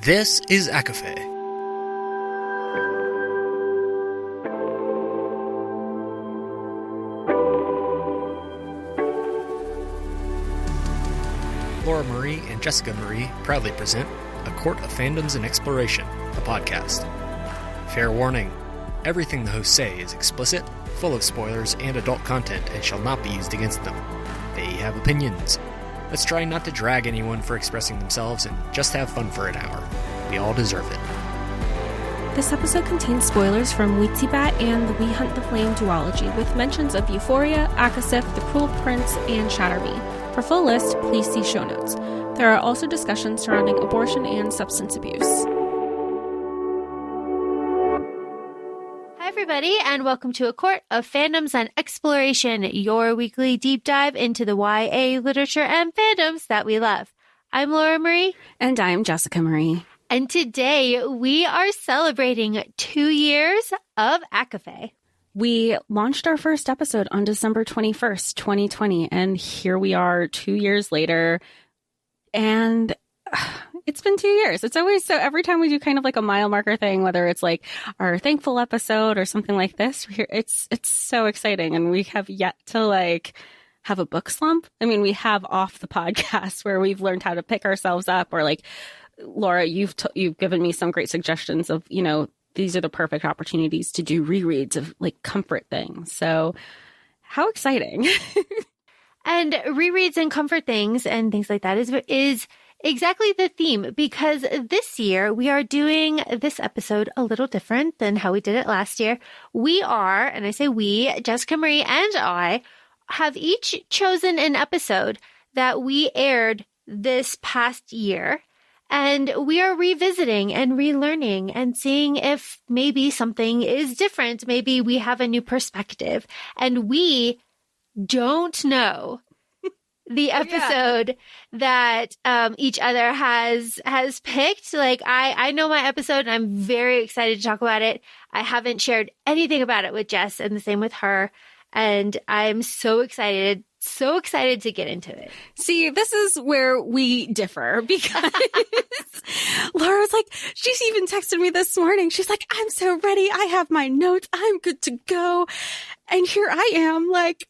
This is ACOFAE. Laura Marie and Jessica Marie proudly present A Court of Fandoms and Exploration, a podcast. Fair warning, everything the hosts say is explicit, full of spoilers and adult content and shall not be used against them. They have opinions. Let's try not to drag anyone for expressing themselves and just have fun for an hour. We all deserve it. This episode contains spoilers from Weetzie-Bat and the We Hunt the Flame duology, with mentions of Euphoria, ACOFAE, The Cruel Prince, and Shatter Me. For full list, please see show notes. There are also discussions surrounding abortion and substance abuse. Hi, everybody, and welcome to A Court of Fandoms and Exploration, your weekly deep dive into the YA literature and fandoms that we love. I'm Laura Marie. And I'm Jessica Marie. And today we are celebrating 2 years of ACOFAE. We launched our first episode on December 21st, 2020, and here we are 2 years later, and it's been 2 years. It's always so every time we do kind of like a mile marker thing, whether it's like our thankful episode or something like this, it's so exciting, and we have yet to like have a book slump. I mean, we have off the podcast where we've learned how to pick ourselves up, or like Laura, you've given me some great suggestions of, you know, these are the perfect opportunities to do rereads of like comfort things. So how exciting. And rereads and comfort things and things like that is exactly the theme, because this year we are doing this episode a little different than how we did it last year. We are, and I say we, Jessica Marie and I, have each chosen an episode that we aired this past year. And we are revisiting and relearning and seeing if maybe something is different. Maybe we have a new perspective, and we don't know the episode that each other has picked. Like I know my episode, and I'm very excited to talk about it. I haven't shared anything about it with Jess, and the same with her. And I'm so excited to get into it. See, this is where we differ, because Laura's like, she's even texted me this morning. She's like, I'm so ready. I have my notes. I'm good to go. And here I am, like,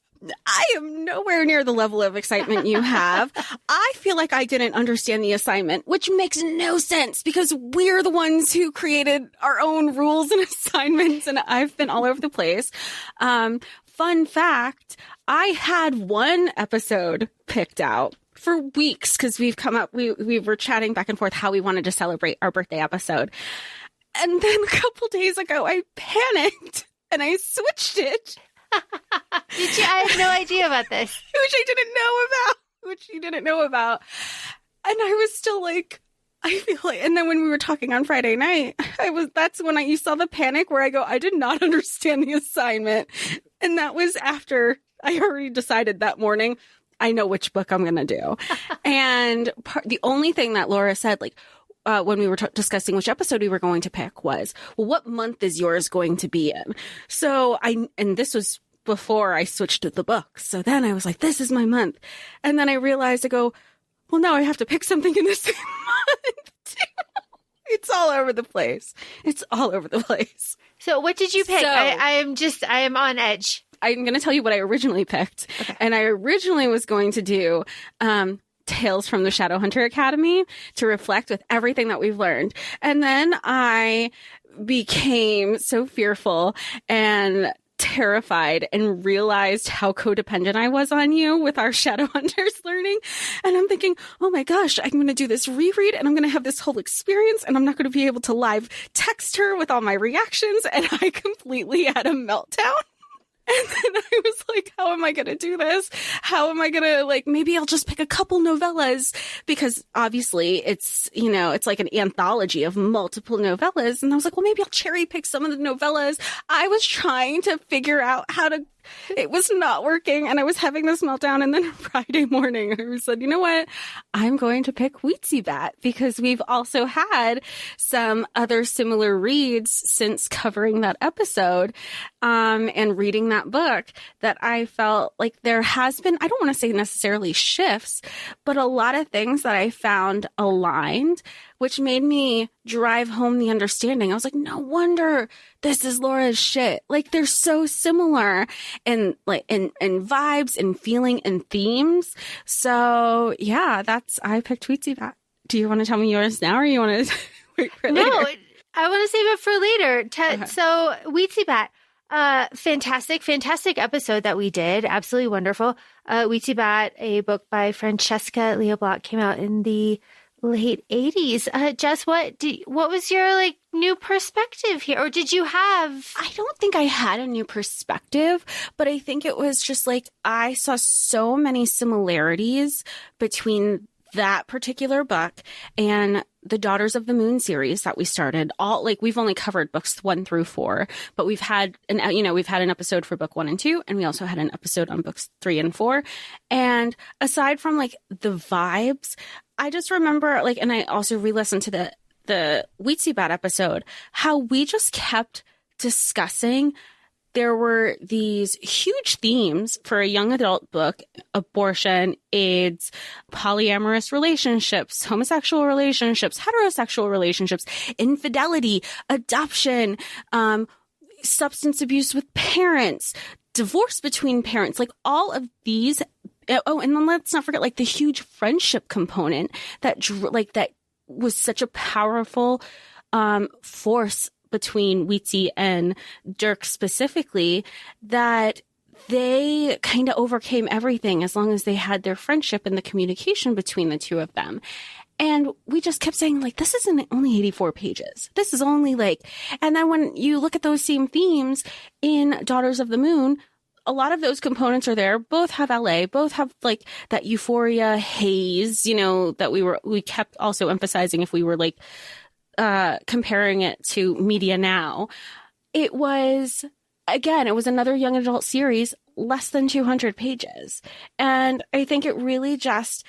I am nowhere near the level of excitement you have. I feel like I didn't understand the assignment, which makes no sense because we're the ones who created our own rules and assignments, and I've been all over the place. Fun fact, I had one episode picked out for weeks because we were chatting back and forth how we wanted to celebrate our birthday episode. And then a couple days ago, I panicked and I switched it. Did you? I had no idea about this. Which you didn't know about. And I was still like, I feel like, and then when we were talking on Friday night, that's when you saw the panic where I go, I did not understand the assignment. And that was after I already decided that morning, I know which book I'm going to do. And the only thing that Laura said, like, when we were discussing which episode we were going to pick was, well, what month is yours going to be in? So and this was before I switched to the book. So then I was like, this is my month. And then I realized, I go, well, now I have to pick something in the same month too. It's all over the place. So what did you pick? So, I am on edge. I'm going to tell you what I originally picked. Okay. And I originally was going to do Tales from the Shadowhunter Academy to reflect with everything that we've learned. And then I became so fearful and terrified and realized how codependent I was on you with our Shadowhunters learning. And I'm thinking, oh my gosh, I'm going to do this reread and I'm going to have this whole experience and I'm not going to be able to live text her with all my reactions. And I completely had a meltdown. And then I was like, how am I going to do this? How am I going to, like, maybe I'll just pick a couple novellas, because obviously it's, you know, it's like an anthology of multiple novellas. And I was like, well, maybe I'll cherry pick some of the novellas. I was trying to figure out how to, it was not working. And I was having this meltdown. And then Friday morning, I said, you know what? I'm going to pick Weetzie-Bat, because we've also had some other similar reads since covering that episode, and reading that book, that I felt like there has been, I don't want to say necessarily shifts, but a lot of things that I found aligned which made me drive home the understanding. I was like, no wonder this is Laura's shit. Like, they're so similar in vibes and feeling and themes. So yeah, I picked Weetsy Bat. Do you want to tell me yours now, or you want to wait for later? No, I want to save it for later. Okay. So Weetsy Bat, fantastic episode that we did. Absolutely wonderful. Weetsy Bat, a book by Francesca Leo Block, came out in the late 80s. Jess, what was your new perspective here? Or did you have... I don't think I had a new perspective, but I think it was just I saw so many similarities between that particular book and the Daughters of the Moon series that we started. All we've only covered books 1 through 4, but we've had an episode for book 1 and 2, and we also had an episode on books 3 and 4. And aside from the vibes, I just remember and I also re-listened to the Weetsy Bat episode, how we just kept discussing. There were these huge themes for a young adult book: abortion, AIDS, polyamorous relationships, homosexual relationships, heterosexual relationships, infidelity, adoption, substance abuse with parents, divorce between parents, all of these. Oh, and then let's not forget the huge friendship component that that was such a powerful force between Weetsy and Dirk specifically, that they kind of overcame everything as long as they had their friendship and the communication between the two of them. And we just kept saying, this isn't only 84 pages. This is only and then when you look at those same themes in Daughters of the Moon, a lot of those components are there. Both have LA, both have that euphoria haze, that we kept also emphasizing if we were comparing it to media now. It was another young adult series, less than 200 pages. And I think it really just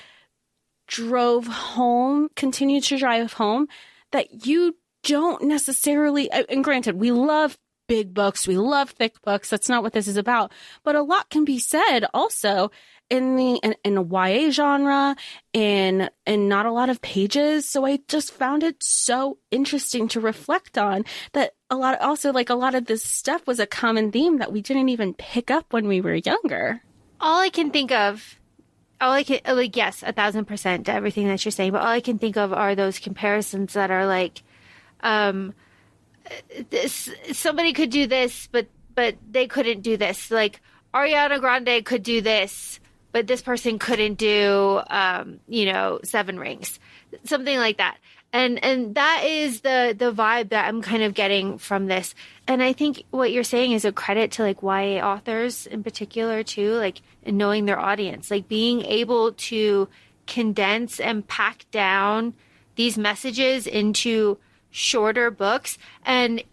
continued to drive home that you don't necessarily, and granted, we love big books, we love thick books. That's not what this is about. But a lot can be said also in the YA genre, in not a lot of pages. So I just found it so interesting to reflect on that a lot of this stuff was a common theme that we didn't even pick up when we were younger. Yes, 1,000% to everything that you're saying, but all I can think of are those comparisons that are somebody could do this, but they couldn't do this. Ariana Grande could do this, but this person couldn't do, 7 Rings, something like that. And that is the vibe that I'm kind of getting from this. And I think what you're saying is a credit to YA authors in particular too, and knowing their audience, being able to condense and pack down these messages into shorter books. And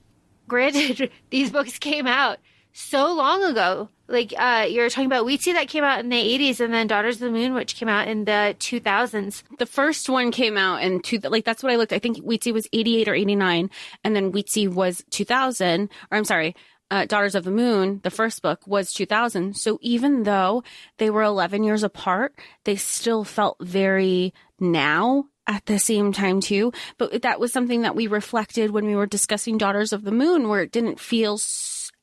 granted, these books came out so long ago. You're talking about Weetsy that came out in the 80s, and then Daughters of the Moon, which came out in the 2000s. The first one came out in that's what I looked. I think Weetsy was 88 or 89, and then Weetsy was 2000. Or I'm sorry, Daughters of the Moon, the first book, was 2000. So even though they were 11 years apart, they still felt very now at the same time too. But that was something that we reflected when we were discussing Daughters of the Moon, where it didn't feel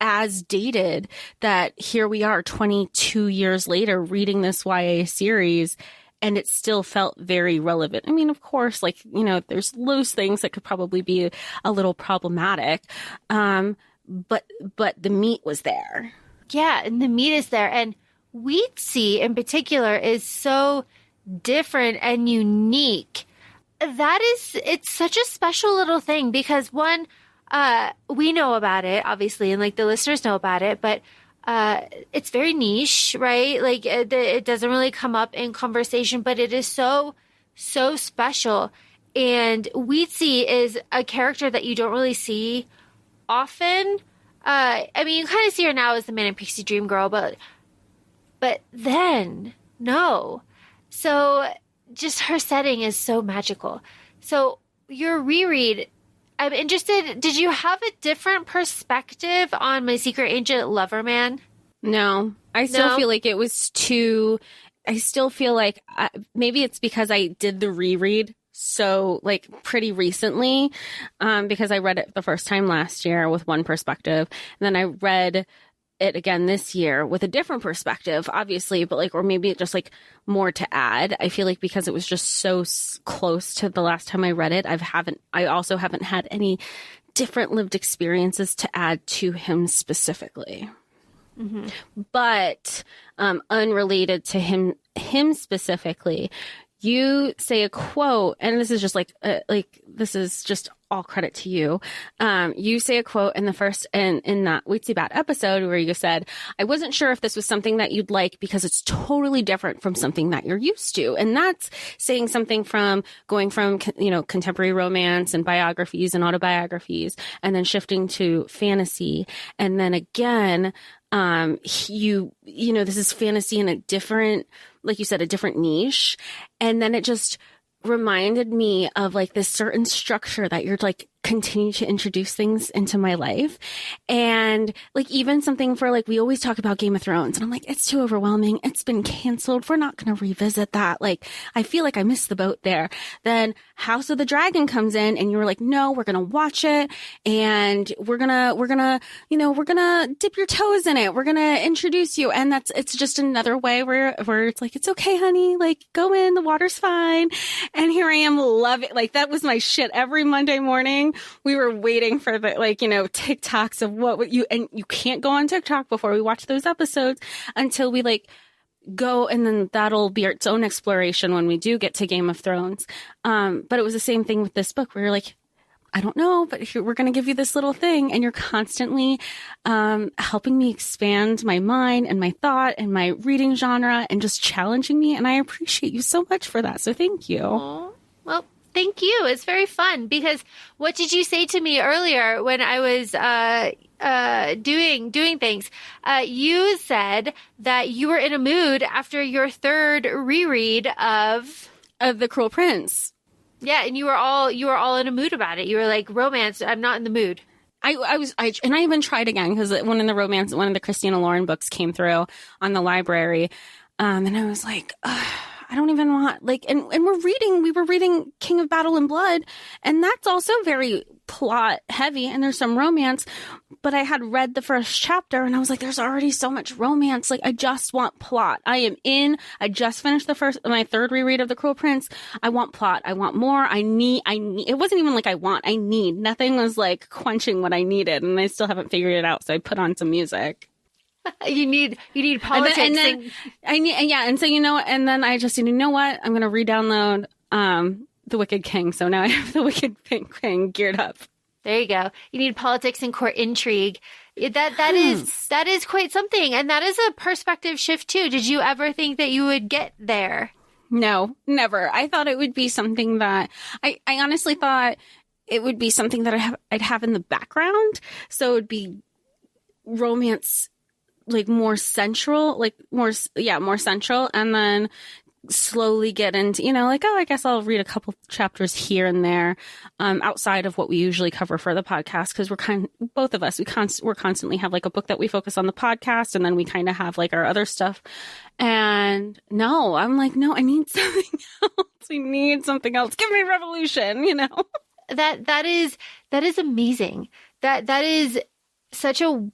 as dated, that here we are 22 years later reading this YA series and it still felt very relevant. I mean, of course, there's those things that could probably be a little problematic. But the meat was there. Yeah, and the meat is there. And Weetsy in particular is so different and unique. It's such a special little thing because one, we know about it, obviously, and the listeners know about it, but it's very niche, right? It doesn't really come up in conversation, but it is so, so special. And Weetsy is a character that you don't really see often. You kind of see her now as the Manic Pixie Dream Girl, but then, no. So just her setting is so magical. So your reread, I'm interested, did you have a different perspective on My Secret Agent Loverman? No. I still feel like it was too... I still feel like maybe it's because I did the reread so like pretty recently, because I read it the first time last year with one perspective, and then I read it again this year with a different perspective, obviously, but like, or maybe just like more to add. I feel like because it was just so close to the last time I read it, I also haven't had any different lived experiences to add to him specifically. Mm-hmm. But unrelated to him specifically, you say a quote, and this is just this is just all credit to you. You say a quote in the first, in that We'd Bad episode where you said, I wasn't sure if this was something that you'd like because it's totally different from something that you're used to. And that's saying something from going from, contemporary romance and biographies and autobiographies, and then shifting to fantasy. And then again, this is fantasy in a different, like you said, a different niche. And then it just reminded me of like this certain structure that you're like continue to introduce things into my life. And like even something for like, we always talk about Game of Thrones, and I'm like, it's too overwhelming. It's been canceled. We're not going to revisit that. Like, I feel like I missed the boat there. Then House of the Dragon comes in and you were like, no, we're going to watch it. And we're going to dip your toes in it. We're going to introduce you. And it's just another way where it's like, it's okay, honey. Like, go in, the water's fine. And here I am, loving, like, that was my shit every Monday morning. We were waiting for the, TikToks of you can't go on TikTok before we watch those episodes until we go, and then that'll be its own exploration when we do get to Game of Thrones. But it was the same thing with this book where you're like, I don't know, but we're going to give you this little thing, and you're constantly helping me expand my mind and my thought and my reading genre and just challenging me. And I appreciate you so much for that. So thank you. Aww. Well, thank you. It's very fun because what did you say to me earlier when I was doing things? You said that you were in a mood after your third reread of The Cruel Prince. Yeah, and you were all in a mood about it. You were like, romance, I'm not in the mood. I even tried again because one of the Christina Lauren books came through on the library. And I was like, I don't even want, and we were reading King of Battle and Blood, and that's also very plot heavy, and there's some romance, but I had read the first chapter and I was like, there's already so much romance. Like, I just want plot. I just finished my third reread of The Cruel Prince. I want plot. I want more. I need, it wasn't even like I need. Nothing was like quenching what I needed, and I still haven't figured it out. So I put on some music. You need politics. And then and then I just, you know what? I'm going to re-download The Wicked King. So now I have The Wicked King geared up. There you go. You need politics and court intrigue. That is quite something. And that is a perspective shift too. Did you ever think that you would get there? No, never. I thought it would be something that I honestly thought it would be something that I'd have in the background. So it would be romance, like more central, more central, and then slowly get into, I guess I'll read a couple chapters here and there, outside of what we usually cover for the podcast. Because both of us, we're constantly have like a book that we focus on the podcast, and then we kind of have like our other stuff. And I'm like, no, I need something else. We need something else. Give me revolution, That is amazing. That is such a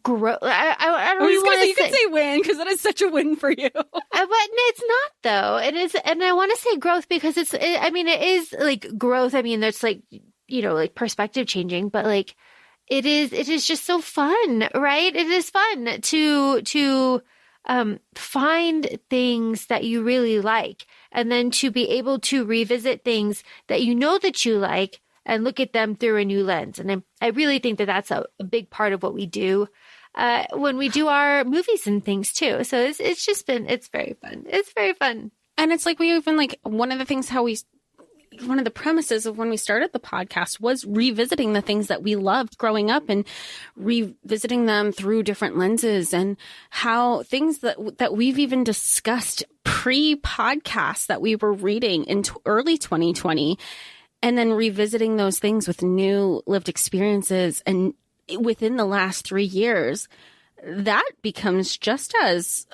growth. I don't even want to say. You can say win because that is such a win for you. But it's not though. It is, and I want to say growth because it is like growth. I mean, that's like like perspective changing, but like it is just so fun, right? It is fun to find things that you really like, and then to be able to revisit things that that you like and look at them through a new lens. And I really think that that's a big part of what we do when we do our movies and things too. So it's very fun. It's very fun. And it's like we even one of the premises of when we started the podcast was revisiting the things that we loved growing up and revisiting them through different lenses, and how things that we've even discussed pre-podcast that we were reading in early 2020, and then revisiting those things with new lived experiences. And within the last 3 years, that becomes just as,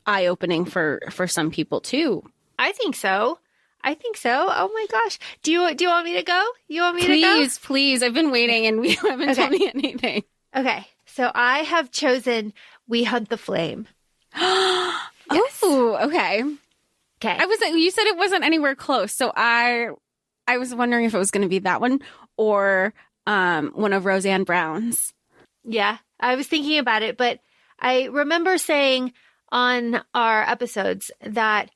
eye-opening for some people too. I think so. I think so. Oh my gosh. Do you want me to go? You want me to go? Please. I've been waiting and you haven't told me anything. Okay. So I have chosen We Hunt the Flame. Yes. Oh, okay. Okay. You said it wasn't anywhere close. So I was wondering if it was going to be that one or one of Roseanne Brown's. Yeah, I was thinking about it, but I remember saying on our episodes that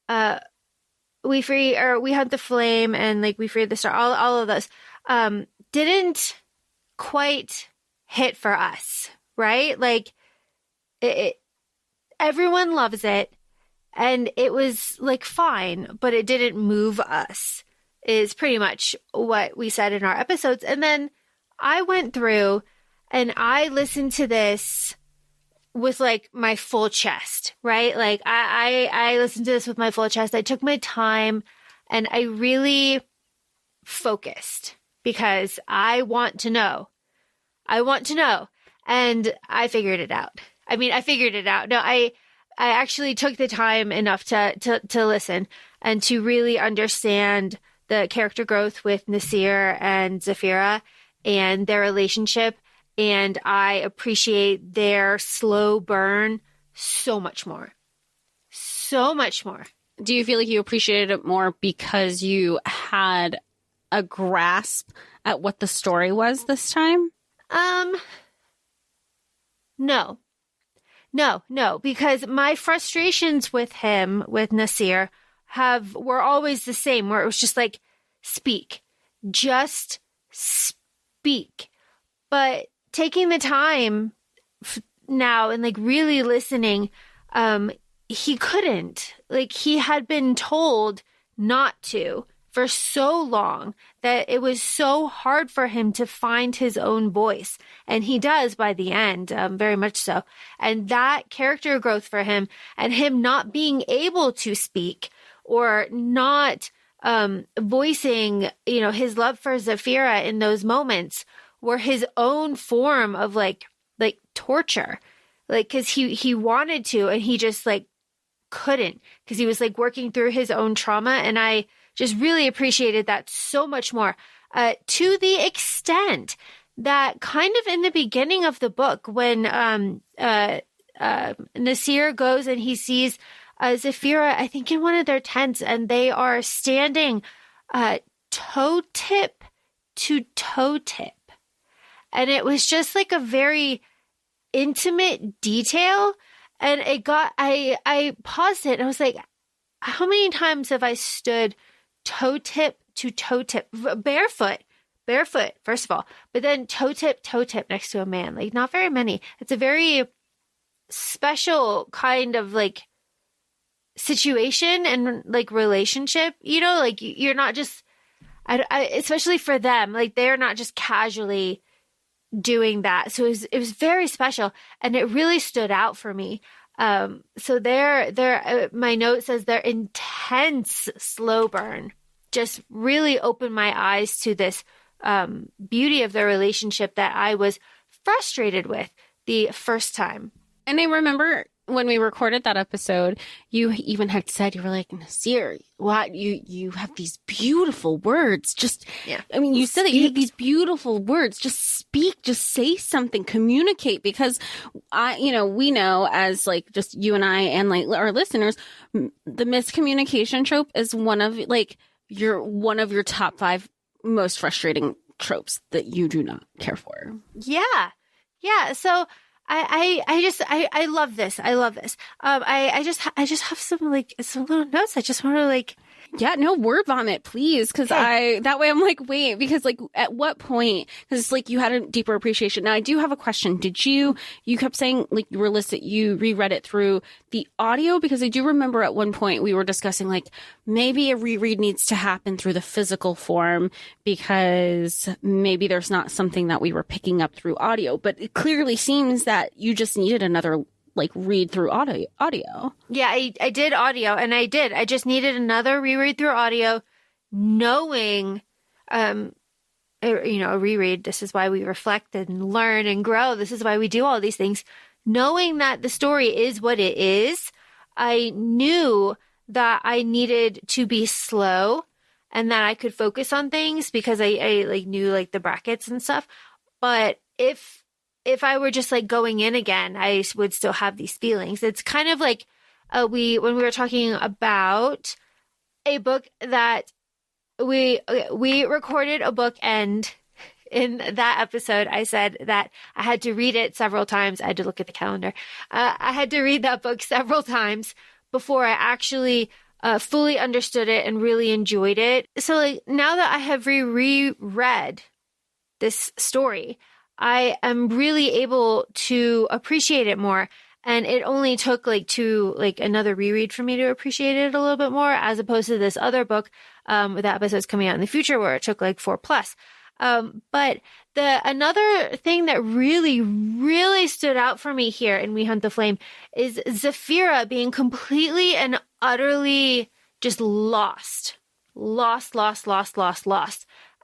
We Hunt the Flame and like We Free the Star, all of those didn't quite hit for us, right? Like everyone loves it and it was like fine, but it didn't move us is pretty much what we said in our episodes. And then I went through and I listened to this with like my full chest, right? Like I listened to this with my full chest. I took my time and I really focused because I want to know. And I figured it out. I mean, I figured it out. No, I actually took the time enough to listen and to really understand the character growth with Nasir and Zafira and their relationship. And I appreciate their slow burn so much more. So much more. Do you feel like you appreciated it more because you had a grasp at what the story was this time? No, because my frustrations with him, with Nasir, were always the same, where it was just like, just speak. But taking the time now and like really listening, he couldn't. Like he had been told not to for so long that it was so hard for him to find his own voice. And he does by the end, very much so. And that character growth for him and him not being able to speak or not voicing, his love for Zafira in those moments were his own form of like torture. Like, cause he wanted to, and he just like couldn't, cause he was like working through his own trauma. And I just really appreciated that so much more, to the extent that kind of in the beginning of the book, when Nasir goes and he sees Zafira, I think in one of their tents, and they are standing toe tip to toe tip. And it was just like a very intimate detail. And I paused it and I was like, how many times have I stood toe tip to toe tip, barefoot, first of all, but then toe tip next to a man? Like, not very many. It's a very special kind of like situation and like relationship, like you're not just, especially for them, like they're not just casually doing that. So it was very special and it really stood out for me. So my note says their intense slow burn just really opened my eyes to this beauty of their relationship that I was frustrated with the first time. And I remember when we recorded that episode, you even had said, you were like, Nasir, what you have these beautiful words. Just, yeah. I mean, you said that you have these beautiful words. Just speak, just say something, communicate, because we know as like just you and I and like our listeners, the miscommunication trope is one of your top 5 most frustrating tropes that you do not care for. Yeah. Yeah. So I love this. I love this. I just have some little notes. I just want to yeah, no, word vomit, please. Cause that way I'm like, wait, because like at what point, cause it's like you had a deeper appreciation. Now I do have a question. Did you kept saying like you reread it through the audio? Because I do remember at one point we were discussing like maybe a reread needs to happen through the physical form because maybe there's not something that we were picking up through audio, but it clearly seems that you just needed another read through audio. Yeah, I did audio and I just needed another reread through audio, knowing, a reread. This is why we reflect and learn and grow. This is why we do all these things. Knowing that the story is what it is, I knew that I needed to be slow and that I could focus on things because I like knew like the brackets and stuff. But if I were just like going in again, I would still have these feelings. It's kind of like when we were talking about a book that we recorded a book, and in that episode, I said that I had to read it several times. I had to look at the calendar. I had to read that book several times before I actually fully understood it and really enjoyed it. So like now that I have reread this story, I am really able to appreciate it more. And it only took another reread for me to appreciate it a little bit more, as opposed to this other book, with episodes coming out in the future where it took like 4+. But another thing that really, really stood out for me here in We Hunt the Flame is Zafira being completely and utterly just lost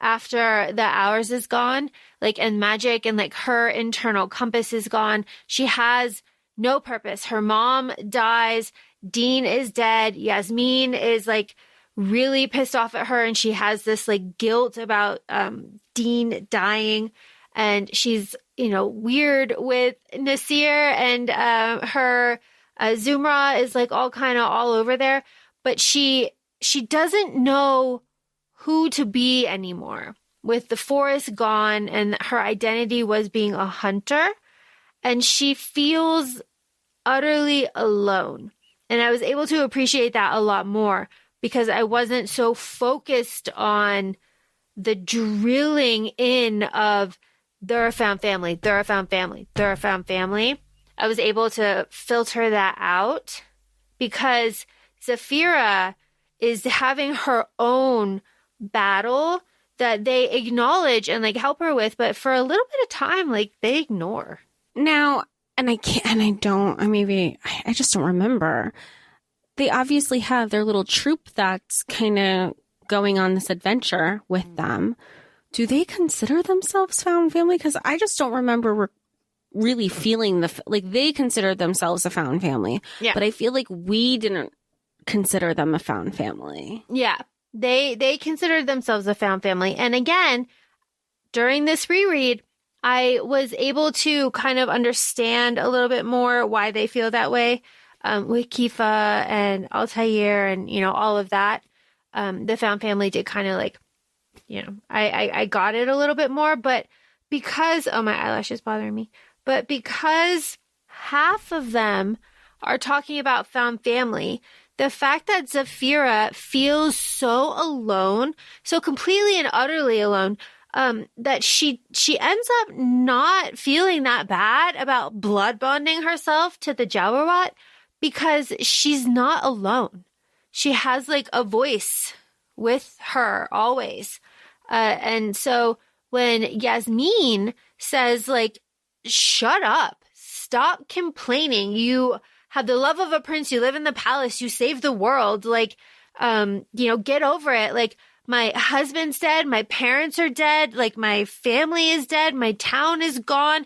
after the hours is gone, like, and magic and like her internal compass is gone. She has no purpose. Her mom dies. Dean is dead. Yasmin is like really pissed off at her, and she has this like guilt about Dean dying, and she's weird with Nasir, and her Zumra is like all over there, but she doesn't know who to be anymore. With the forest gone and her identity was being a hunter, and she feels utterly alone. And I was able to appreciate that a lot more because I wasn't so focused on the drilling in of they're a found family, they're a found family, they're a found family. I was able to filter that out because Zafira is having her own battle that they acknowledge and like help her with, but for a little bit of time, like they ignore. Now, I just don't remember. They obviously have their little troop that's kind of going on this adventure with them. Do they consider themselves found family? Because I just don't remember really feeling they considered themselves a found family. Yeah. But I feel like we didn't consider them a found family. Yeah. They considered themselves a found family. And again, during this reread, I was able to kind of understand a little bit more why they feel that way, with Kifa and Altair and, all of that. The found family did kind of like, I got it a little bit more, but because, my eyelash is bothering me, but because half of them are talking about found family, the fact that Zafira feels so alone, so completely and utterly alone, that she ends up not feeling that bad about blood bonding herself to the Jawarat because she's not alone. She has like a voice with her always. And so when Yasmin says like, shut up, stop complaining. You have the love of a prince. You live in the palace. You save the world. Like, get over it. Like, my husband's dead. My parents are dead. Like, my family is dead. My town is gone.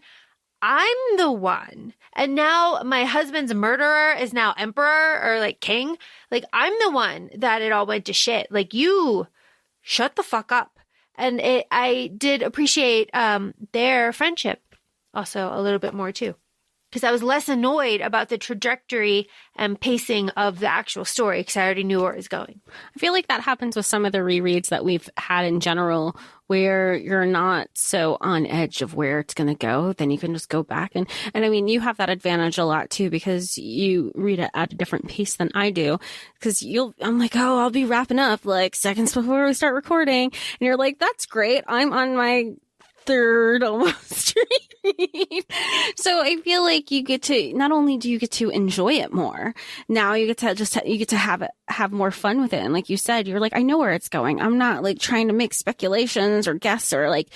I'm the one. And now my husband's murderer is now emperor or like king. Like, I'm the one that it all went to shit. Like, you shut the fuck up. And I did appreciate their friendship also a little bit more too. Because I was less annoyed about the trajectory and pacing of the actual story because I already knew where it was going. I feel like that happens with some of the rereads that we've had in general, where you're not so on edge of where it's going to go. Then you can just go back. And I mean, you have that advantage a lot too, because you read it at a different pace than I do. Because I'm like, oh, I'll be wrapping up like seconds before we start recording. And you're like, that's great. I'm on my third almost reread. So I feel like you get to, not only do you get to enjoy it more, now you get to have more fun with it. And like you said, you're like, I know where it's going. I'm not like trying to make speculations or guess or like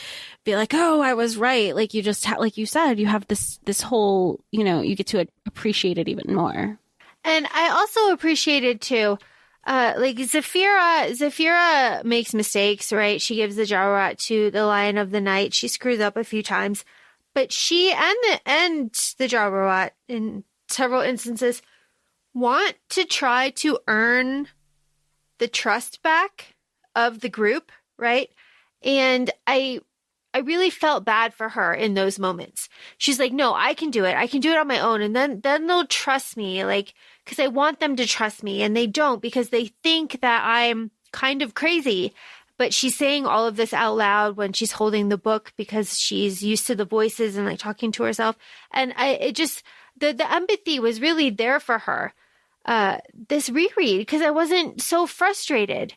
be like, oh, I was right. Like you just like you said, you have this whole, you get to appreciate it even more. And I also appreciated too, like Zafira makes mistakes, right? She gives the Jawarat to the Lion of the Night. She screws up a few times, but she and the Jawarat in several instances want to try to earn the trust back of the group, right? And I really felt bad for her in those moments. She's like, no, I can do it. I can do it on my own. And then they'll trust me, like, because I want them to trust me. And they don't, because they think that I'm kind of crazy. But she's saying all of this out loud when she's holding the book because she's used to the voices and like talking to herself. And the empathy was really there for her. This reread, because I wasn't so frustrated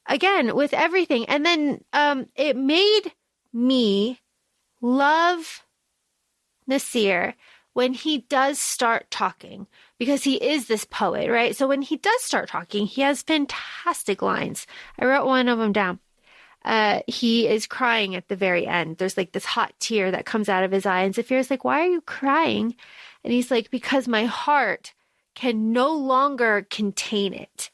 again with everything. And then it made me love Nasir when he does start talking, because he is this poet, right? So when he does start talking, he has fantastic lines. I wrote one of them down. He is crying at the very end. There's like this hot tear that comes out of his eye. And Zafir's like, why are you crying? And he's like, because my heart can no longer contain it.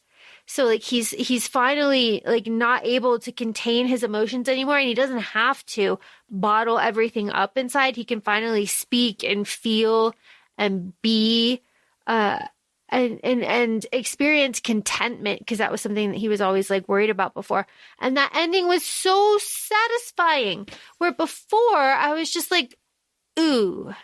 So like he's finally like not able to contain his emotions anymore, and he doesn't have to bottle everything up inside. He can finally speak and feel and be and experience contentment, because that was something that he was always like worried about before. And that ending was so satisfying, where before I was just like, ooh.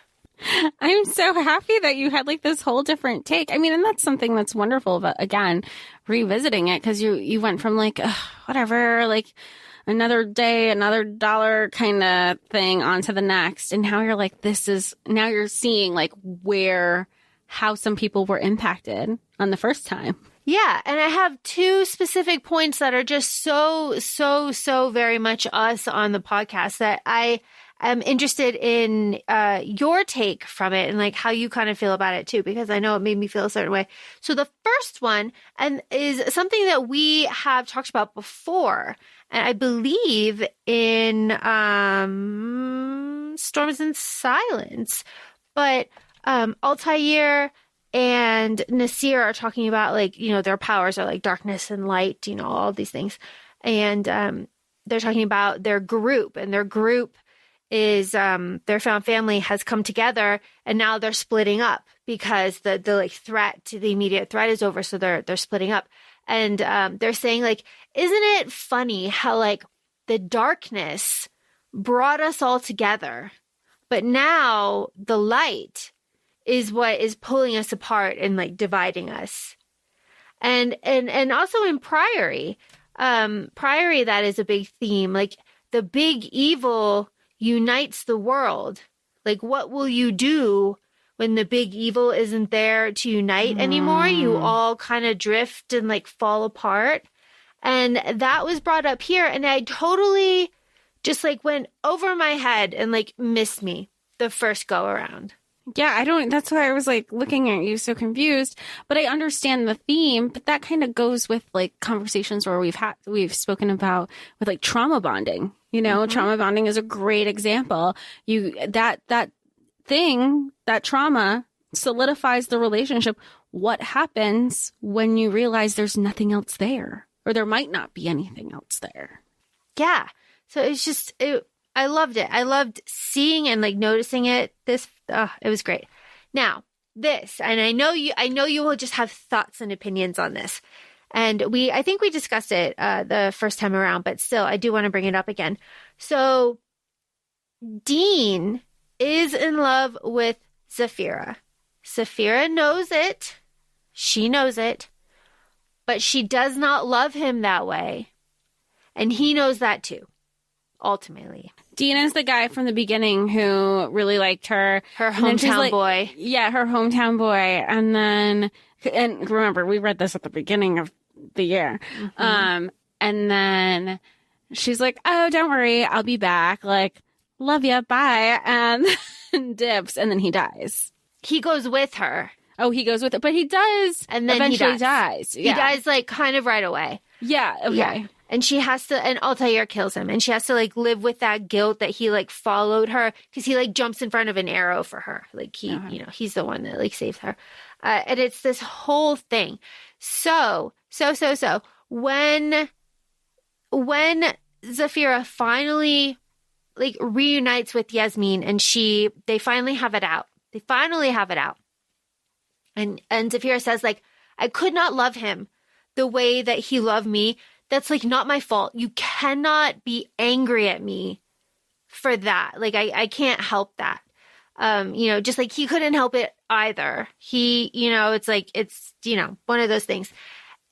I'm so happy that you had like this whole different take. I mean, and that's something that's wonderful about, again, revisiting it, because you went from like, whatever, like another day, another dollar kind of thing onto the next. And now you're like, now you're seeing like how some people were impacted on the first time. Yeah. And I have two specific points that are just so very much us on the podcast that I'm interested in your take from it, and like how you kind of feel about it too, because I know it made me feel a certain way. So the first one is something that we have talked about before, and I believe in Storms in Silence. But Altair and Nasir are talking about like, their powers are like darkness and light, all these things. And they're talking about their group, and their group is their found family has come together, and now they're splitting up because the like threat to the immediate threat is over. So they're splitting up, and they're saying like, isn't it funny how like the darkness brought us all together, but now the light is what is pulling us apart and like dividing us. And also in Priory, that is a big theme. Like the big evil unites the world. Like, what will you do when the big evil isn't there to unite anymore? You all kind of drift and like fall apart. And that was brought up here. And I totally just like went over my head and like missed me the first go around. Yeah, that's why I was like looking at you so confused, but I understand the theme, but that kind of goes with like conversations where we've spoken about with like trauma bonding, trauma bonding is a great example. That trauma solidifies the relationship. What happens when you realize there's nothing else there, or there might not be anything else there? Yeah. So it's just, I loved it. I loved seeing and like noticing it. It was great. Now this, and I know you will just have thoughts and opinions on this. And I think we discussed it the first time around, but still, I do want to bring it up again. So Dean is in love with Zafira. Zafira knows it. She knows it, but she does not love him that way. And he knows that too. Ultimately, Dean is the guy from the beginning who really liked her hometown boy. Yeah, her hometown boy. And remember, we read this at the beginning of the year. And then she's like, "Oh, don't worry, I'll be back. Like, love ya, bye," and dips. And then he dies. He goes with her. Oh, he goes with it, but he does, and then eventually he dies. Yeah. He dies like kind of right away. Yeah. Okay. Yeah. And she has to, and Altair kills him, and she has to like live with that guilt that he like followed her, because he like jumps in front of an arrow for her. Like he's the one that like saves her. And it's this whole thing. So when Zafira finally like reunites with Yasmin, and they finally have it out. And Zafira says, like, I could not love him the way that he loved me. That's like not my fault. You cannot be angry at me for that. Like, I can't help that. Just like he couldn't help it either. It's like, it's, one of those things.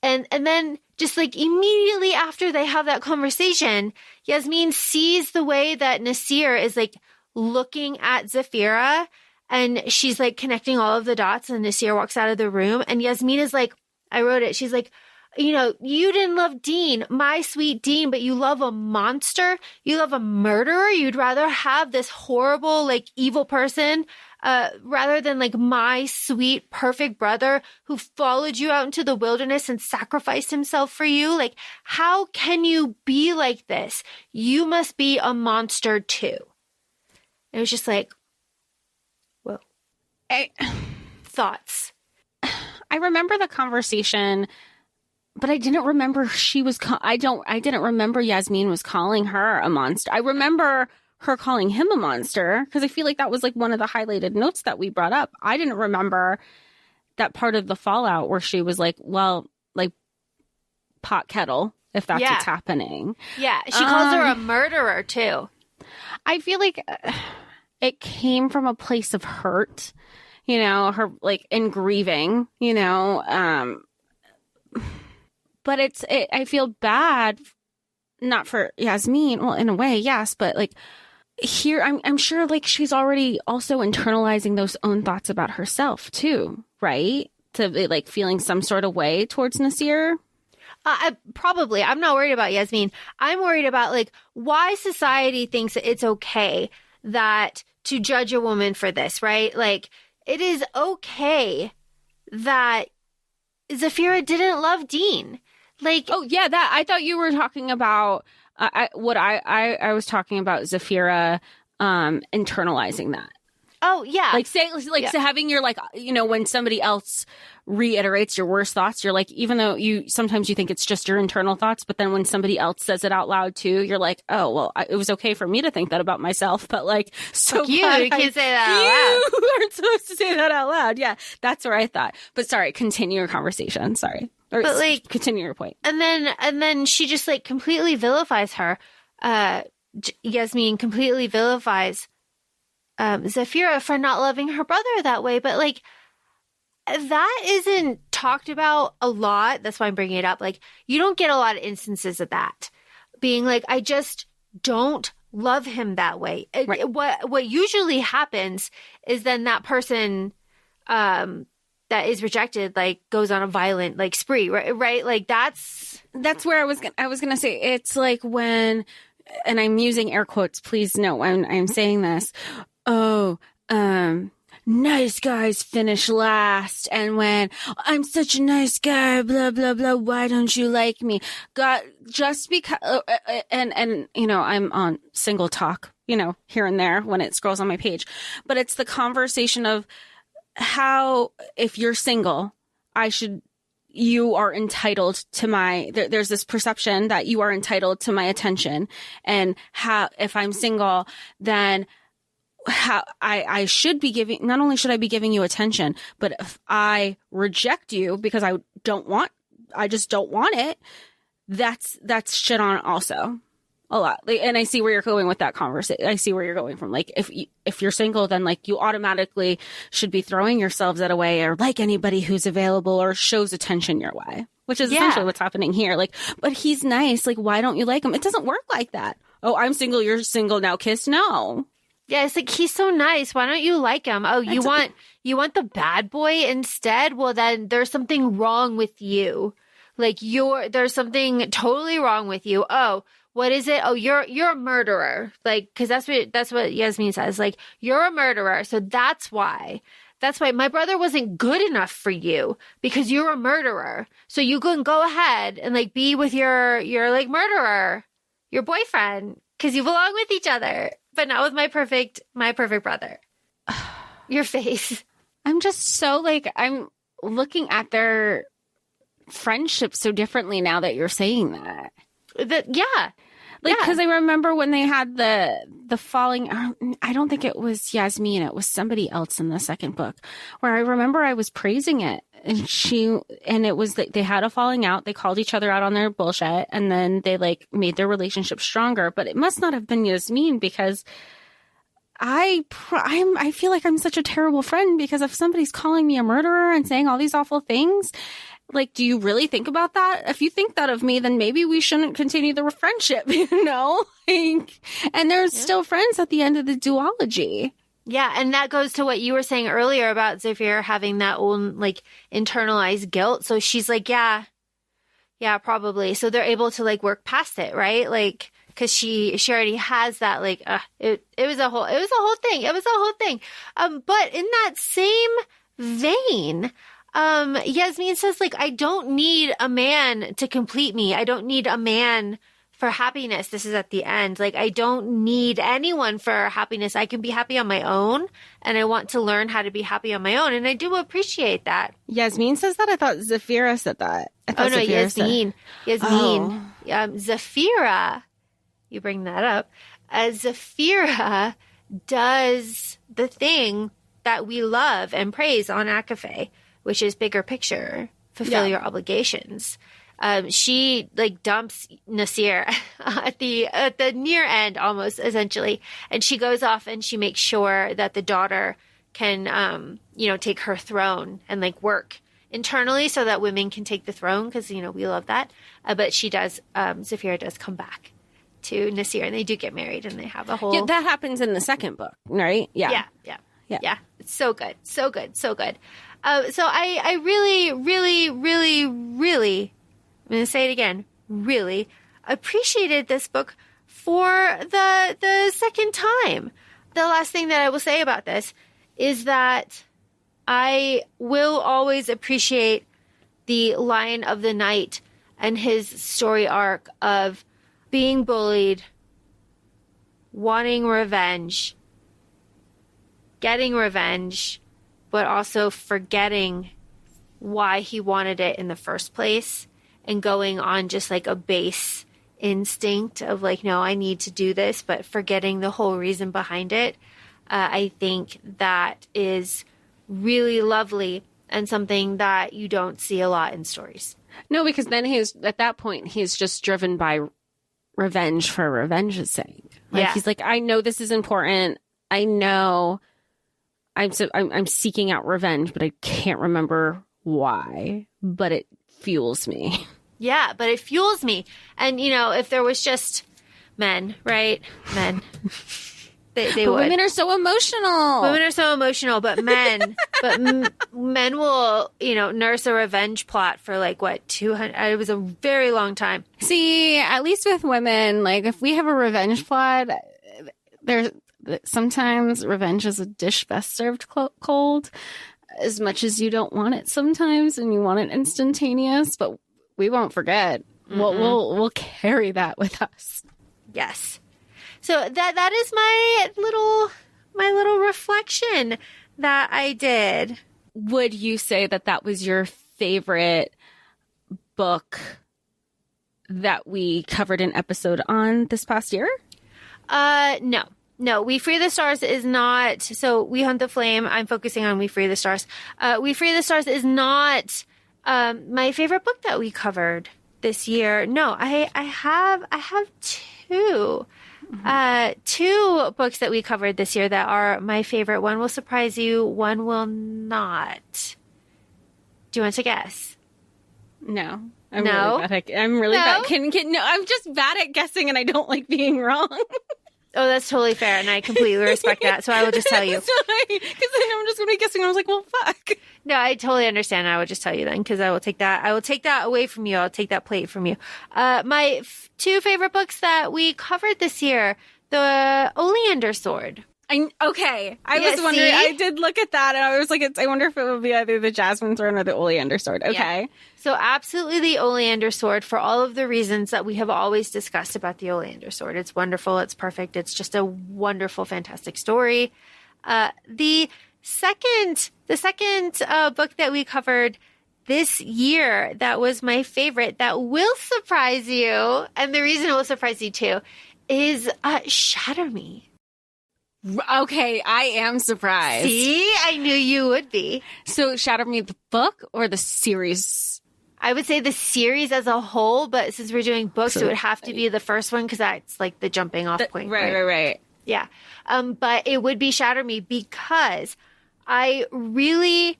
And then just like immediately after they have that conversation, Yasmin sees the way that Nasir is like looking at Zafira, and she's like connecting all of the dots, and Nasir walks out of the room, and Yasmin is like, I wrote it. She's like, you didn't love Dean, my sweet Dean, but you love a monster. You love a murderer. You'd rather have this horrible, like evil person, rather than like my sweet, perfect brother who followed you out into the wilderness and sacrificed himself for you. Like, how can you be like this? You must be a monster too. It was just like, whoa. Thoughts. I remember the conversation, but I didn't remember I didn't remember Yasmin was calling her a monster. I remember her calling him a monster because I feel like that was like one of the highlighted notes that we brought up. I didn't remember that part of the fallout where she was like, well, like pot kettle, if that's what's happening. Yeah. She calls her a murderer too. I feel like it came from a place of hurt, her like in grieving, but I feel bad, not for Yasmin. Well, in a way, yes, but like here, I'm sure like she's already also internalizing those own thoughts about herself too, right? To like feeling some sort of way towards Nasir. Probably. I'm not worried about Yasmin. I'm worried about like why society thinks that it's okay that to judge a woman for this, right? Like it is okay that Zafira didn't love Dean. Like, oh yeah, that I thought you were talking about. I was talking about Zafira internalizing that. Oh yeah, so having your like when somebody else reiterates your worst thoughts, you're like, even though sometimes you think it's just your internal thoughts, but then when somebody else says it out loud too, you're like, oh well, it was okay for me to think that about myself, but like, so you can't say that out loud. You aren't supposed to say that out loud. Yeah, that's where I thought. But sorry, continue your conversation. Sorry. Or but like, continue your point. And then she just like completely vilifies her. Yasmin completely vilifies Zafira for not loving her brother that way. But like, that isn't talked about a lot. That's why I'm bringing it up. Like, you don't get a lot of instances of that being like, I just don't love him that way. Right. What usually happens is then that person, that is rejected, like goes on a violent like spree, right? Like that's where I was gonna say it's like when, and I'm using air quotes, please note when I'm saying this. Oh, nice guys finish last, and when I'm such a nice guy, blah blah blah. Why don't you like me? God, just because, and I'm on single talk, here and there when it scrolls on my page, but it's the conversation of how, if you're single, you are entitled to there's this perception that you are entitled to my attention, and how, if I'm single, then how I should be giving, not only should I be giving you attention, but if I reject you because I just don't want it, that's shit on also. A lot. Like, and I see where you're going with that conversation. I see where you're going from. Like, if you're single, then like you automatically should be throwing yourselves that away, or like anybody who's available or shows attention your way, which is essentially what's happening here. Like, but he's nice. Like, why don't you like him? It doesn't work like that. Oh, I'm single. You're single now. Kiss. No. Yeah. It's like, he's so nice. Why don't you like him? Oh, you want the bad boy instead? Well, then there's something wrong with you. Like there's something totally wrong with you. Oh, what is it? Oh, you're a murderer. Like, cause that's what Yasmin says. Like, you're a murderer. So that's why my brother wasn't good enough for you because you're a murderer. So you can go ahead and like be with your like murderer, your boyfriend, cause you belong with each other, but not with my perfect brother. Your face. I'm just so like, I'm looking at their friendship so differently now that you're saying that. Yeah. Like, because I remember when they had the falling, I don't think it was Yasmin, it was somebody else in the second book, where I remember I was praising it. And it was that they had a falling out. They called each other out on their bullshit, and then they like made their relationship stronger. But it must not have been Yasmin, because I feel like I'm such a terrible friend, because if somebody's calling me a murderer and saying all these awful things, like, do you really think about that? If you think that of me, then maybe we shouldn't continue the friendship, you know? Like, and they're still friends at the end of the duology. Yeah, and that goes to what you were saying earlier about Zafira having that own, like, internalized guilt. So she's like, yeah, probably. So they're able to, like, work past it, right? Like, because she already has that, like, it was a whole thing. But in that same vein, Yasmin says, like, I don't need a man to complete me. I don't need a man for happiness. This is at the end. Like, I don't need anyone for happiness. I can be happy on my own, and I want to learn how to be happy on my own. And I do appreciate that. Yasmin says that? I thought Zafira said that. Yasmin. Zafira, you bring that up. Zafira does the thing that we love and praise on ACOFAE, which is bigger picture, fulfill your obligations. She like dumps Nasir at the near end, almost, essentially, and she goes off and she makes sure that the daughter can take her throne and like work internally so that women can take the throne, because we love that. But she does. Zafira does come back to Nasir, and they do get married, and they have a whole. That happens in the second book, right? Yeah. It's so good, so good, so good. So I really, really, really, really, I'm going to say it again, really appreciated this book for the second time. The last thing that I will say about this is that I will always appreciate the Lion of the Night and his story arc of being bullied, wanting revenge, getting revenge, but also forgetting why he wanted it in the first place and going on just like a base instinct of like, no, I need to do this, but forgetting the whole reason behind it. I think that is really lovely and something that you don't see a lot in stories. No, because then at that point, he's just driven by revenge for revenge's sake. He's like, I know this is important. I know I'm seeking out revenge, but I can't remember why, but it fuels me. Yeah, but it fuels me. And, if there was just men, right? Men. They would. Women are so emotional. Women are so emotional, but men, men will, nurse a revenge plot for like, what, 200, it was a very long time. See, at least with women, like if we have a revenge plot, sometimes revenge is a dish best served cold, as much as you don't want it sometimes and you want it instantaneous, but we won't forget. Mm-hmm. We'll carry that with us. Yes. So that is my little reflection that I did. Would you say that was your favorite book that we covered an episode on this past year? No, We Free the Stars is not. So We Hunt the Flame, I'm focusing on We Free the Stars. We Free the Stars is not my favorite book that we covered this year. No, I have two. Two books that we covered this year that are my favorite. One will surprise you, one will not. Do you want to guess? No. I'm really bad. No, I'm just bad at guessing and I don't like being wrong. Oh, that's totally fair, and I completely respect that, so I will just tell you. Sorry, because then I'm just going to be guessing, and I was like, well, fuck. No, I totally understand, I will just tell you then, because I will take that away from you. I'll take that plate from you. My two favorite books that we covered this year, The Oleander Sword. I was wondering, see? I did look at that, and I was like, I wonder if it would be either the Jasmine Throne or the Oleander Sword. Okay. Yeah. So absolutely the Oleander Sword, for all of the reasons that we have always discussed about the Oleander Sword. It's wonderful. It's perfect. It's just a wonderful, fantastic story. The second book that we covered this year that was my favorite that will surprise you, and the reason it will surprise you too, is Shatter Me. Okay, I am surprised. See, I knew you would be. So Shatter Me, the book or the series? I would say the series as a whole, but since we're doing books, it would have to be the first one because that's like the jumping off point. Right. Yeah. But it would be Shatter Me because I really...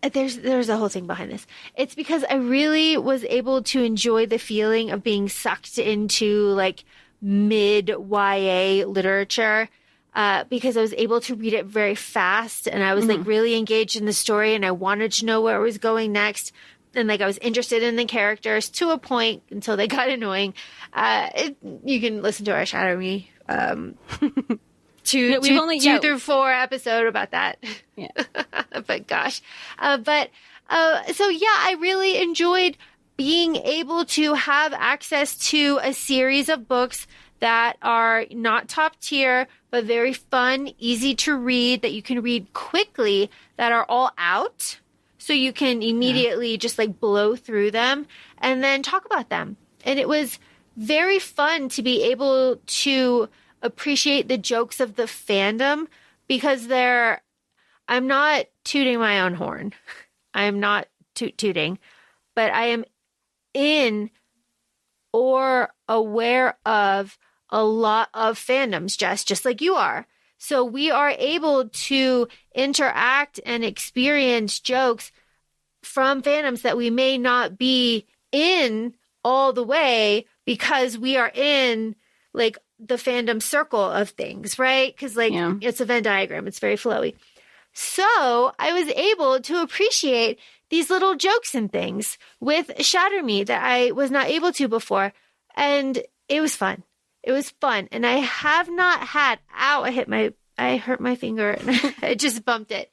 There's a whole thing behind this. It's because I really was able to enjoy the feeling of being sucked into like mid YA literature because I was able to read it very fast and I was like really engaged in the story and I wanted to know where it was going next. And like I was interested in the characters to a point until they got annoying. You can listen to our Shatter Me two through 4 episode about that. Yeah. But gosh. So yeah, I really enjoyed being able to have access to a series of books that are not top tier, but very fun, easy to read, that you can read quickly, that are all out. So you can immediately just like blow through them and then talk about them. And it was very fun to be able to appreciate the jokes of the fandom because I'm not tooting my own horn. I am not tooting, but I am in or aware of a lot of fandoms, just like you are. So we are able to interact and experience jokes from fandoms that we may not be in all the way because we are in like the fandom circle of things, right? Because it's a Venn diagram. It's very flowy. So I was able to appreciate these little jokes and things with Shatter Me that I was not able to before. And it was fun. It was fun. And I have not had, I hurt my finger and I just bumped it.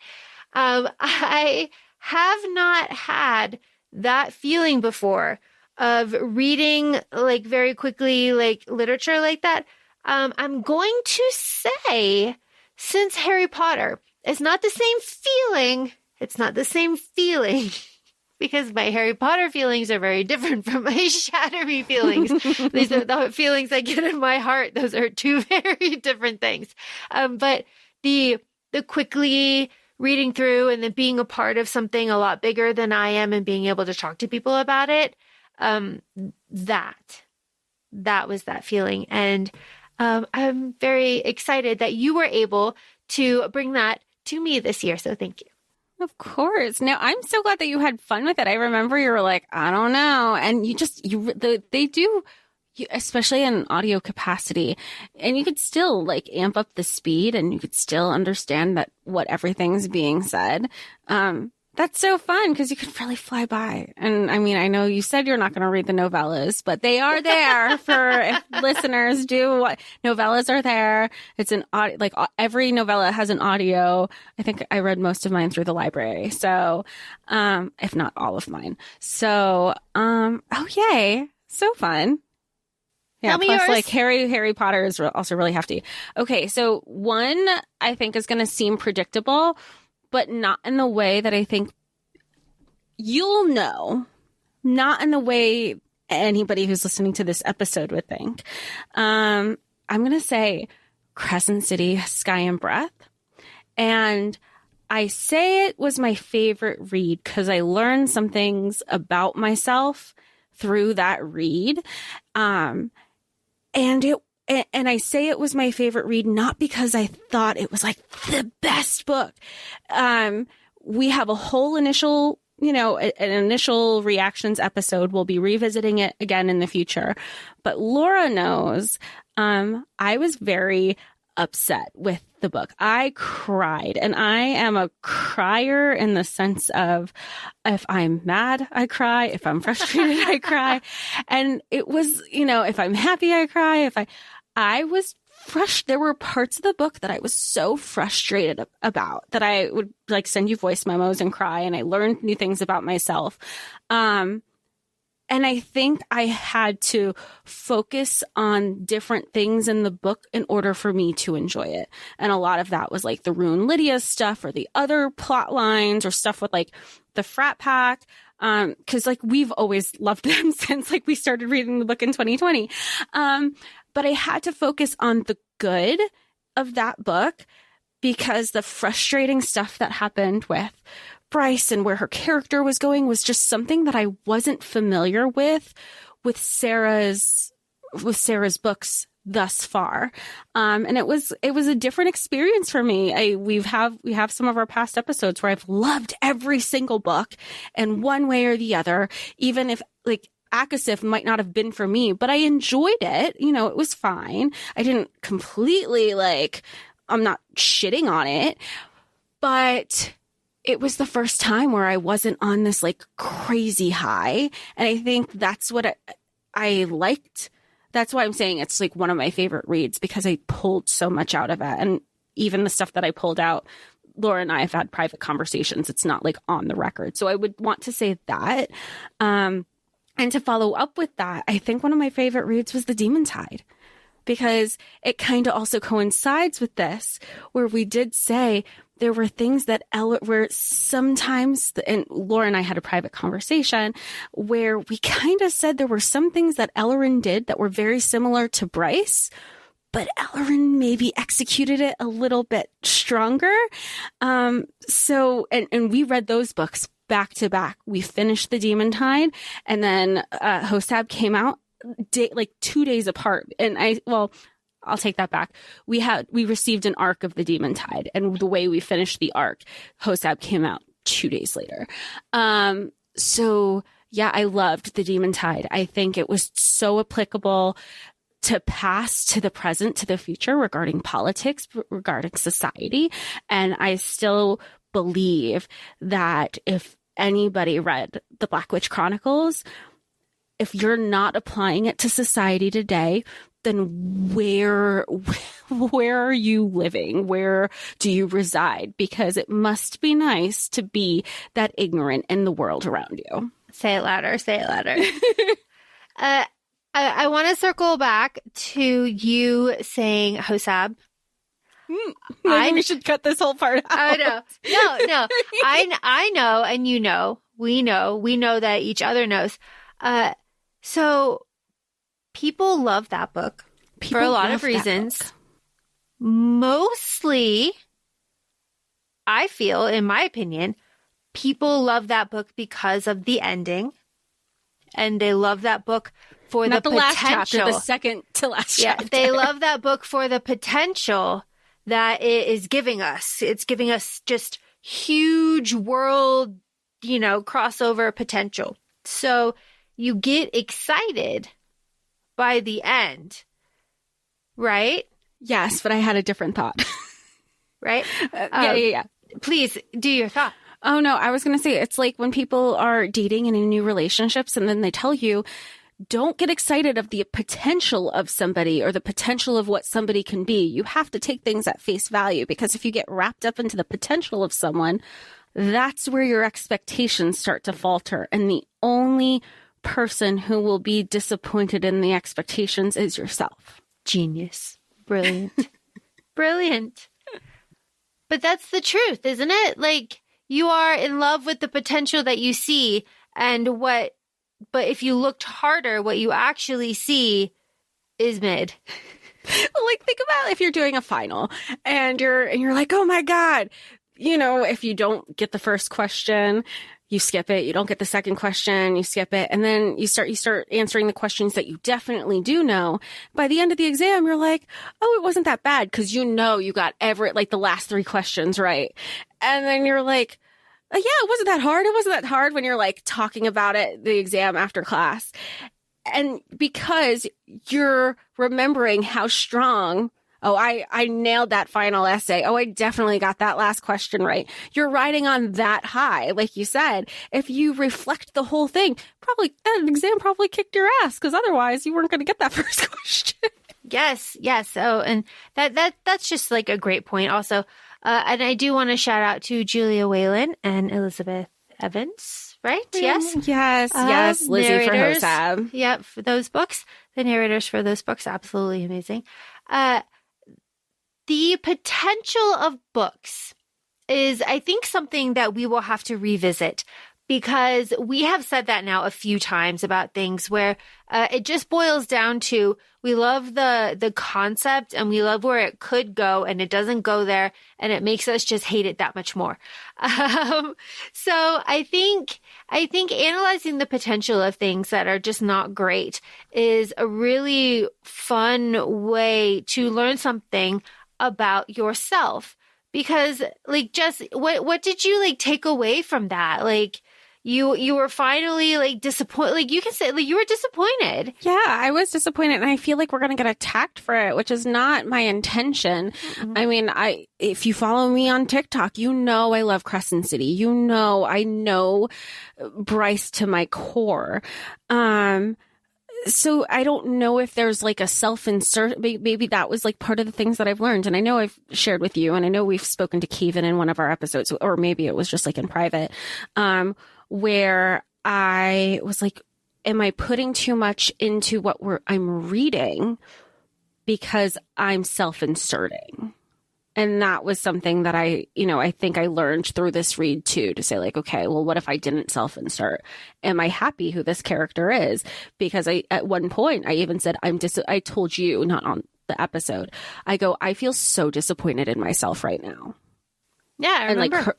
I have not had that feeling before of reading like very quickly, like literature like that. I'm going to say since Harry Potter, it's not the same feeling. It's not the same feeling because my Harry Potter feelings are very different from my Shatter Me feelings. These are the feelings I get in my heart. Those are two very different things. But the quickly reading through and then being a part of something a lot bigger than I am and being able to talk to people about it, that was that feeling. And I'm very excited that you were able to bring that to me this year. So thank you. Of course. Now, I'm so glad that you had fun with it. I remember you were like, I don't know. And they do, especially in audio capacity, and you could still like amp up the speed and you could still understand that what everything's being said. That's so fun because you could really fly by. And I mean, I know you said you're not going to read the novellas, but they are there for if listeners do. Novellas are there. It's an audio, like every novella has an audio. I think I read most of mine through the library. So, if not all of mine. So, oh yay. So fun. Yeah. Plus yours. Like Harry Potter is also really hefty. Okay. So one I think is going to seem predictable, but not in the way that I think you'll know, not in the way anybody who's listening to this episode would think. I'm going to say Crescent City, Sky and Breath. And I say it was my favorite read because I learned some things about myself through that read. And I say it was my favorite read, not because I thought it was like the best book. We have a whole initial, an initial reactions episode. We'll be revisiting it again in the future. But Laura knows, I was very upset with the book. I cried, and I am a crier in the sense of if I'm mad, I cry. If I'm frustrated, I cry. And it was, if I'm happy, I cry. I was frustrated. There were parts of the book that I was so frustrated about that I would like send you voice memos and cry. And I learned new things about myself. And I think I had to focus on different things in the book in order for me to enjoy it. And a lot of that was like the Rune Lydia stuff or the other plot lines or stuff with like the frat pack. Cause like we've always loved them since like we started reading the book in 2020. But I had to focus on the good of that book because the frustrating stuff that happened with Bryce and where her character was going was just something that I wasn't familiar with Sarah's books thus far. And it was a different experience for me. We have some of our past episodes where I've loved every single book in one way or the other, even if like ACOFAE might not have been for me, but I enjoyed it. You know, it was fine. I didn't completely I'm not shitting on it, but it was the first time where I wasn't on this like crazy high. And I think that's what I liked. That's why I'm saying it's like one of my favorite reads because I pulled so much out of it. And even the stuff that I pulled out, Laura and I have had private conversations. It's not like on the record. So I would want to say that. And to follow up with that, I think one of my favorite reads was The Demon Tide. Because it kind of also coincides with this, where we did say there were things that where sometimes, and Laura and I had a private conversation where we kind of said there were some things that Ellerin did that were very similar to Bryce, but Ellerin maybe executed it a little bit stronger. So we read those books back to back. We finished The Demon Tide, and then Hosab came out like 2 days apart. And I'll take that back. We received an arc of The Demon Tide, and the way we finished the arc, Hosab came out 2 days later. So yeah, I loved The Demon Tide. I think it was so applicable to past, to the present, to the future regarding politics, regarding society. And I still believe that if anybody read the Black Witch Chronicles, if you're not applying it to society today, then where are you living? Where do you reside? Because it must be nice to be that ignorant in the world around you. Say it louder. Say it louder. I want to circle back to you saying Hosab. Maybe we should cut this whole part out. Oh, no. I know, and you know, we know that each other knows. So people love that book for a lot of reasons. Mostly, I feel, in my opinion, people love that book because of the ending. And they love that book for Not the last potential. chapter, the second to last chapter. Yeah, they love that book for the potential that it is giving us. It's giving us just huge world, crossover potential. So you get excited by the end, right? Yes, but I had a different thought. Right? Yeah. Please do your thought. Oh, no, I was going to say it's like when people are dating and in new relationships and then they tell you, don't get excited of the potential of somebody or the potential of what somebody can be. You have to take things at face value, because if you get wrapped up into the potential of someone, that's where your expectations start to falter. And the only person who will be disappointed in the expectations is yourself. Genius. Brilliant. Brilliant. But that's the truth, isn't it? Like, you are in love with the potential that you see, but if you looked harder, what you actually see is mid. Like, think about if you're doing a final and you're like, oh my God, if you don't get the first question, you skip it. You don't get the second question, you skip it. And then you start answering the questions that you definitely do know. By the end of the exam, you're like, oh, it wasn't that bad, because you got the last 3 questions right. And then you're like, yeah, it wasn't that hard. It wasn't that hard when you're like talking about it, the exam after class. And because you're remembering how strong, I nailed that final essay. Oh, I definitely got that last question right. You're riding on that high. Like you said, if you reflect the whole thing, probably that exam probably kicked your ass, because otherwise you weren't going to get that first question. Yes. Oh, and that's just like a great point also. And I do want to shout out to Julia Whalen and Elizabeth Evans, right? Yes. Yes. Lizzie for Hosab. Yep. For those books, the narrators for those books, absolutely amazing. The potential of books is, I think, something that we will have to revisit, because we have said that now a few times about things where it just boils down to, we love the concept and we love where it could go, and it doesn't go there, and it makes us just hate it that much more. So I think analyzing the potential of things that are just not great is a really fun way to learn something about yourself. Because like, Jess, what did you like take away from that? Like, you were finally like disappointed. Like, you can say like you were disappointed. Yeah, I was disappointed, and I feel like we're going to get attacked for it, which is not my intention. Mm-hmm. I mean, if you follow me on TikTok, you know I love Crescent City. You know I know Bryce to my core. So I don't know if there's like a self-insert. Maybe that was like part of the things that I've learned. And I know I've shared with you, and I know we've spoken to Kevin in one of our episodes, or maybe it was just like in private, where I was like, am I putting too much into what I'm reading because I'm self-inserting? And that was something that I think I learned through this read too, to say like, okay, well, what if I didn't self-insert? Am I happy who this character is? Because at one point I even said, I told you, not on the episode, I feel so disappointed in myself right now. Yeah, I remember.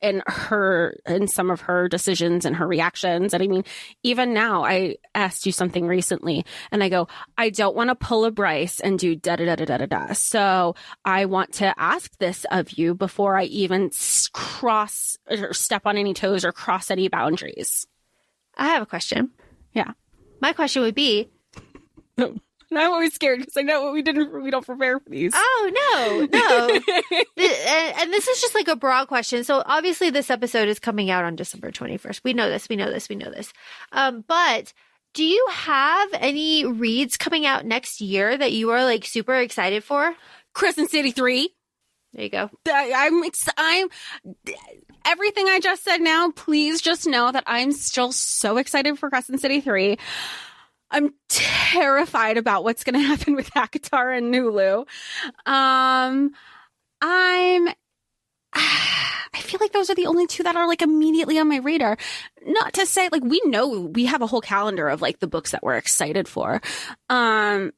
And some of her decisions and her reactions. And I mean, even now, I asked you something recently, and I go, I don't want to pull a Bryce and do da da da da da da. So I want to ask this of you before I even cross or step on any toes or cross any boundaries. I have a question. Yeah, my question would be. I'm always scared because I know we don't prepare for these. Oh, no. And this is just like a broad question. So obviously this episode is coming out on December 21st. We know this. But do you have any reads coming out next year that you are like super excited for? Crescent City 3. There you go. I'm everything I just said now, please just know that I'm still so excited for Crescent City 3. I'm terrified about what's going to happen with Akatar and Nulu. I feel like those are the only two that are like immediately on my radar. Not to say like, we know we have a whole calendar of like the books that we're excited for. I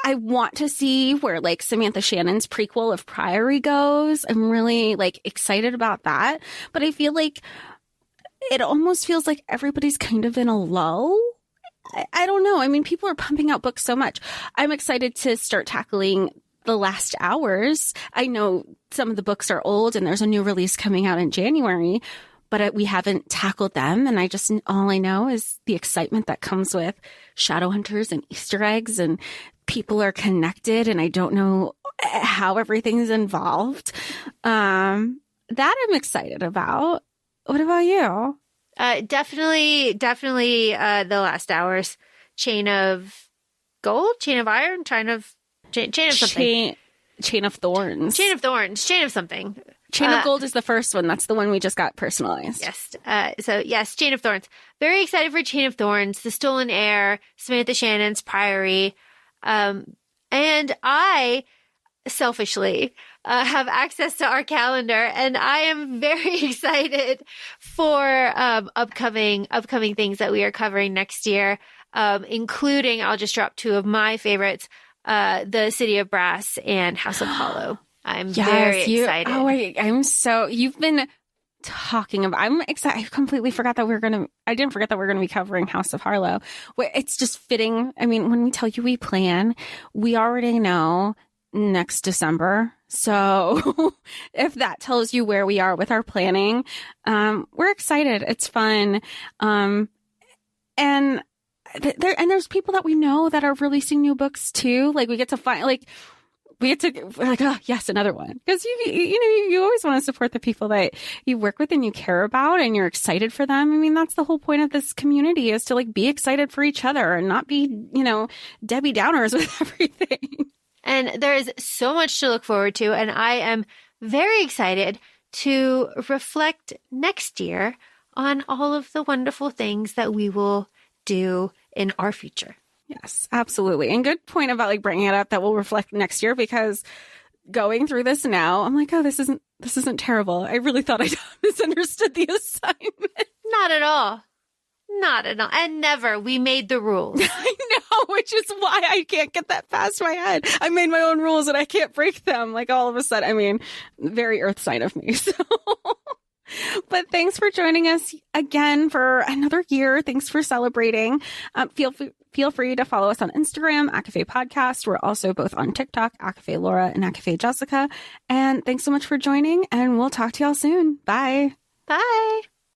want to see where like Samantha Shannon's prequel of Priory goes. I'm really like excited about that. But I feel like it almost feels like everybody's kind of in a lull. I don't know. I mean, people are pumping out books so much. I'm excited to start tackling The Last Hours. I know some of the books are old and there's a new release coming out in January, but we haven't tackled them. And all I know is the excitement that comes with Shadowhunters and Easter eggs, and people are connected, and I don't know how everything's involved. That I'm excited about. What about you? Definitely The Last Hours. Chain of Gold, Chain of Iron, Chain of something. Chain of Thorns. Chain of Thorns, Chain of something. Chain of Gold is the first one. That's the one we just got personalized. Yes. So yes, Chain of Thorns. Very excited for Chain of Thorns, The Stolen Heir, Samantha Shannon's Priory. And I selfishly have access to our calendar, and I am very excited for upcoming things that we are covering next year, including, I'll just drop two of my favorites, The City of Brass and House of Hollow. I'm very excited. You've been talking about, I'm excited. I completely forgot that I didn't forget that we're going to be covering House of Harlow. It's just fitting. I mean, when we tell you we plan, we already know next December. So if that tells you where we are with our planning, we're excited. It's fun. And there's people that we know that are releasing new books too. Like we get to oh yes, another one. Because you always want to support the people that you work with and you care about and you're excited for them. I mean, that's the whole point of this community, is to like be excited for each other and not be, Debbie Downers with everything. And there is so much to look forward to, and I am very excited to reflect next year on all of the wonderful things that we will do in our future. Yes, absolutely. And good point about like bringing it up that will reflect next year, because going through this now, I'm like, oh, this isn't terrible. I really thought I misunderstood the assignment. Not at all. Not at all. And never. We made the rules. I know, which is why I can't get that past my head. I made my own rules and I can't break them. Like all of a sudden, I mean, very earth sign of me. So, but thanks for joining us again for another year. Thanks for celebrating. Feel free to follow us on Instagram, ACOFAE Podcast. We're also both on TikTok, ACOFAE Laura and ACOFAE Jessica. And thanks so much for joining, and we'll talk to y'all soon. Bye. Bye.